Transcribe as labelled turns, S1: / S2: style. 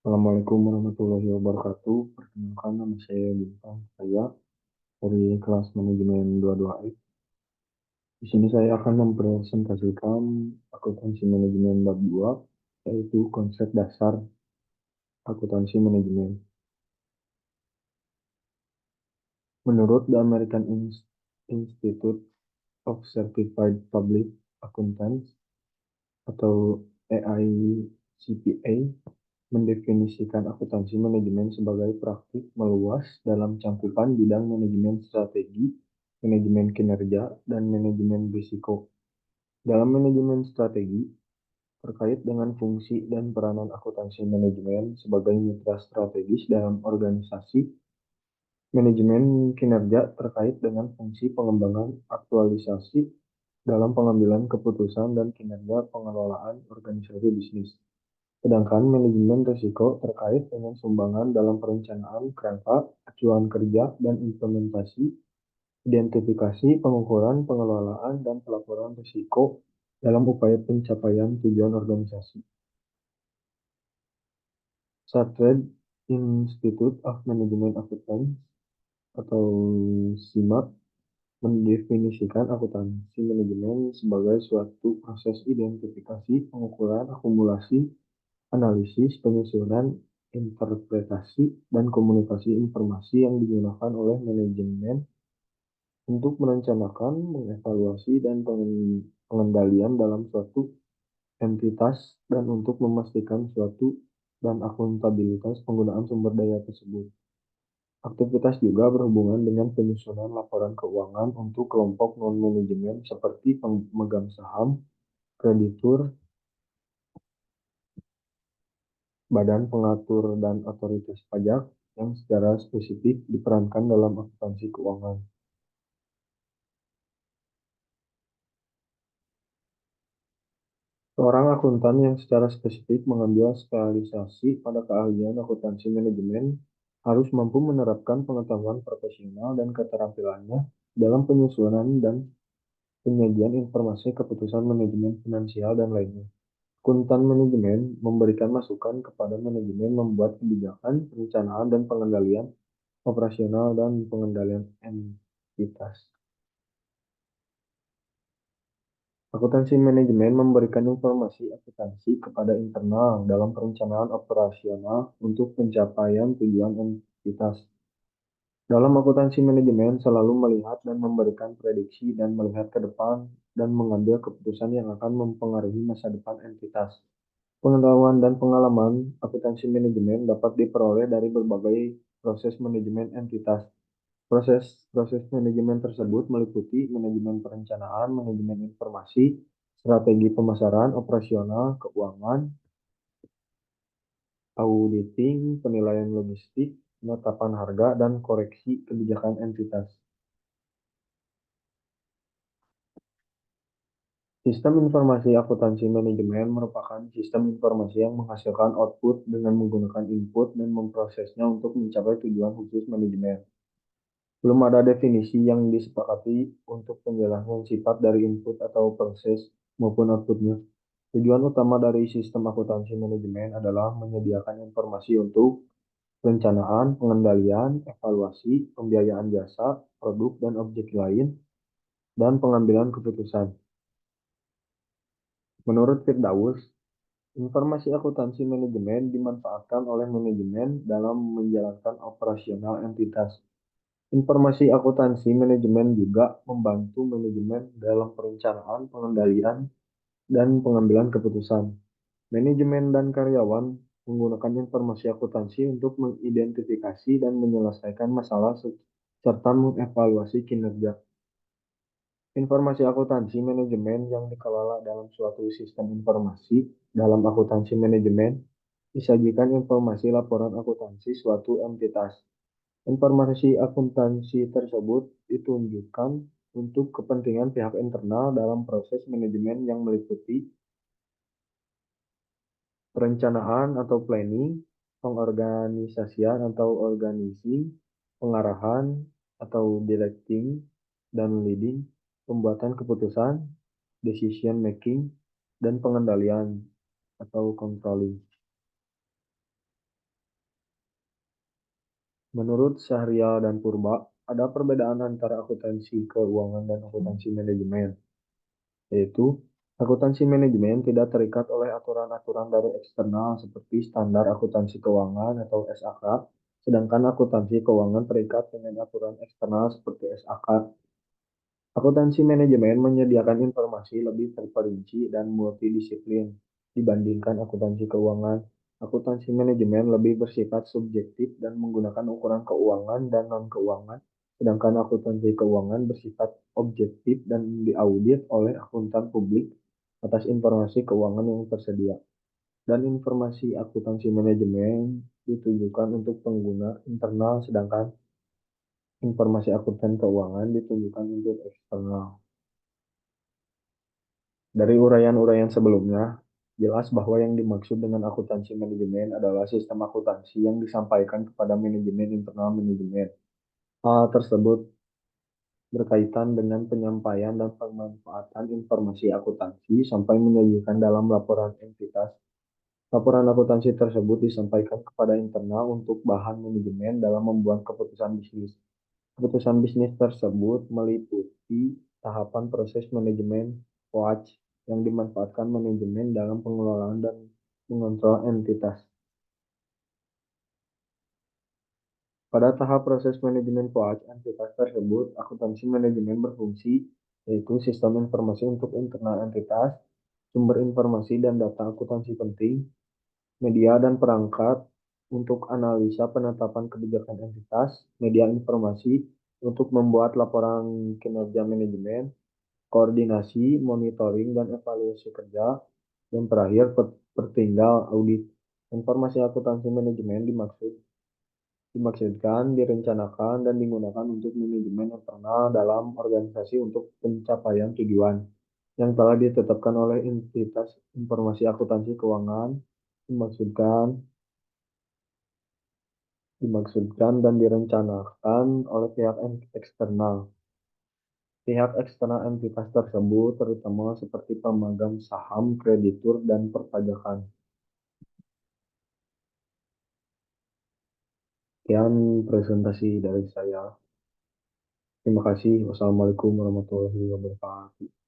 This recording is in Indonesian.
S1: Assalamualaikum warahmatullahi wabarakatuh. Perkenalkan nama saya Bintang. Saya dari kelas manajemen 22F. Di sini saya akan mempresentasikan akuntansi manajemen bab 2, yaitu konsep dasar akuntansi manajemen. Menurut The American Institute of Certified Public Accountants atau AICPA, mendefinisikan akuntansi manajemen sebagai praktik meluas dalam cakupan bidang manajemen strategi, manajemen kinerja, dan manajemen risiko. Dalam manajemen strategi, terkait dengan fungsi dan peranan akuntansi manajemen sebagai mitra strategis dalam organisasi, manajemen kinerja terkait dengan fungsi pengembangan aktualisasi dalam pengambilan keputusan dan kinerja pengelolaan organisasi bisnis. Sedangkan manajemen risiko terkait dengan sumbangan dalam perencanaan kerangka, acuan kerja, dan implementasi, identifikasi, pengukuran, pengelolaan, dan pelaporan risiko dalam upaya pencapaian tujuan organisasi. Chartered Institute of Management Accountants atau SIMAK mendefinisikan akuntansi manajemen sebagai suatu proses identifikasi, pengukuran, akumulasi, analisis, penyusunan, interpretasi, dan komunikasi informasi yang digunakan oleh manajemen untuk merencanakan, mengevaluasi, dan pengendalian dalam suatu entitas dan untuk memastikan suatu dan akuntabilitas penggunaan sumber daya tersebut. Aktivitas juga berhubungan dengan penyusunan laporan keuangan untuk kelompok non-manajemen seperti pemegang saham, kreditur, badan pengatur, dan otoritas pajak yang secara spesifik diperankan dalam akuntansi keuangan. Seorang akuntan yang secara spesifik mengambil spesialisasi pada keahlian akuntansi manajemen harus mampu menerapkan pengetahuan profesional dan keterampilannya dalam penyusunan dan penyajian informasi keputusan manajemen finansial dan lainnya. Akuntan manajemen memberikan masukan kepada manajemen membuat kebijakan, perencanaan, dan pengendalian operasional dan pengendalian entitas. Akuntansi manajemen memberikan informasi akuntansi kepada internal dalam perencanaan operasional untuk pencapaian tujuan entitas. Dalam akuntansi manajemen selalu melihat dan memberikan prediksi dan melihat ke depan dan mengambil keputusan yang akan mempengaruhi masa depan entitas. Pengetahuan dan pengalaman akuntansi manajemen dapat diperoleh dari berbagai proses manajemen entitas. Proses manajemen tersebut meliputi manajemen perencanaan, manajemen informasi, strategi pemasaran, operasional, keuangan, auditing, penilaian logistik, penetapan harga, dan koreksi kebijakan entitas. Sistem informasi akuntansi manajemen merupakan sistem informasi yang menghasilkan output dengan menggunakan input dan memprosesnya untuk mencapai tujuan khusus manajemen. Belum ada definisi yang disepakati untuk penjelasan sifat dari input atau proses maupun outputnya. Tujuan utama dari sistem akuntansi manajemen adalah menyediakan informasi untuk perencanaan, pengendalian, evaluasi, pembiayaan jasa, produk dan objek lain, dan pengambilan keputusan. Menurut Firdaus, informasi akuntansi manajemen dimanfaatkan oleh manajemen dalam menjalankan operasional entitas. Informasi akuntansi manajemen juga membantu manajemen dalam perencanaan, pengendalian, dan pengambilan keputusan. Manajemen dan karyawan menggunakan informasi akuntansi untuk mengidentifikasi dan menyelesaikan masalah serta mengevaluasi kinerja. Informasi akuntansi manajemen yang dikelola dalam suatu sistem informasi dalam akuntansi manajemen disajikan informasi laporan akuntansi suatu entitas. Informasi akuntansi tersebut ditunjukkan untuk kepentingan pihak internal dalam proses manajemen yang meliputi perencanaan atau planning, pengorganisasian atau organizing, pengarahan atau directing dan leading, pembuatan keputusan, decision making, dan pengendalian atau controlling. Menurut Syahrial dan Purba, ada perbedaan antara akuntansi keuangan dan akuntansi manajemen, yaitu akuntansi manajemen tidak terikat oleh aturan-aturan dari eksternal seperti standar akuntansi keuangan atau SAK, sedangkan akuntansi keuangan terikat dengan aturan eksternal seperti SAK. Akuntansi manajemen menyediakan informasi lebih terperinci dan multidisiplin dibandingkan akuntansi keuangan. Akuntansi manajemen lebih bersifat subjektif dan menggunakan ukuran keuangan dan non-keuangan, sedangkan akuntansi keuangan bersifat objektif dan diaudit oleh akuntan publik atas informasi keuangan yang tersedia. Dan informasi akuntansi manajemen ditujukan untuk pengguna internal, sedangkan informasi akuntan keuangan ditujukan untuk eksternal. Dari uraian-uraian sebelumnya, jelas bahwa yang dimaksud dengan akuntansi manajemen adalah sistem akuntansi yang disampaikan kepada manajemen internal manajemen. Hal tersebut berkaitan dengan penyampaian dan pemanfaatan informasi akuntansi sampai menyajikan dalam laporan entitas. Laporan akuntansi tersebut disampaikan kepada internal untuk bahan manajemen dalam membuat keputusan bisnis. Keputusan bisnis tersebut meliputi tahapan proses manajemen watch yang dimanfaatkan manajemen dalam pengelolaan dan mengontrol entitas. Pada tahap proses manajemen watch entitas tersebut, akuntansi manajemen berfungsi, yaitu sistem informasi untuk internal entitas, sumber informasi dan data akuntansi penting, media dan perangkat untuk analisa penetapan kebijakan entitas, media informasi untuk membuat laporan kinerja manajemen, koordinasi, monitoring, dan evaluasi kerja, dan terakhir pertinggal audit. Informasi akuntansi manajemen dimaksudkan, direncanakan, dan digunakan untuk manajemen internal dalam organisasi untuk pencapaian tujuan yang telah ditetapkan oleh entitas informasi akuntansi keuangan, dimaksudkan, dimaksudkan dan direncanakan oleh pihak eksternal. Pihak eksternal entitas tersebut terutama seperti pemegang saham, kreditur, dan perpajakan. Sekian presentasi dari saya. Terima kasih. Wassalamualaikum warahmatullahi wabarakatuh.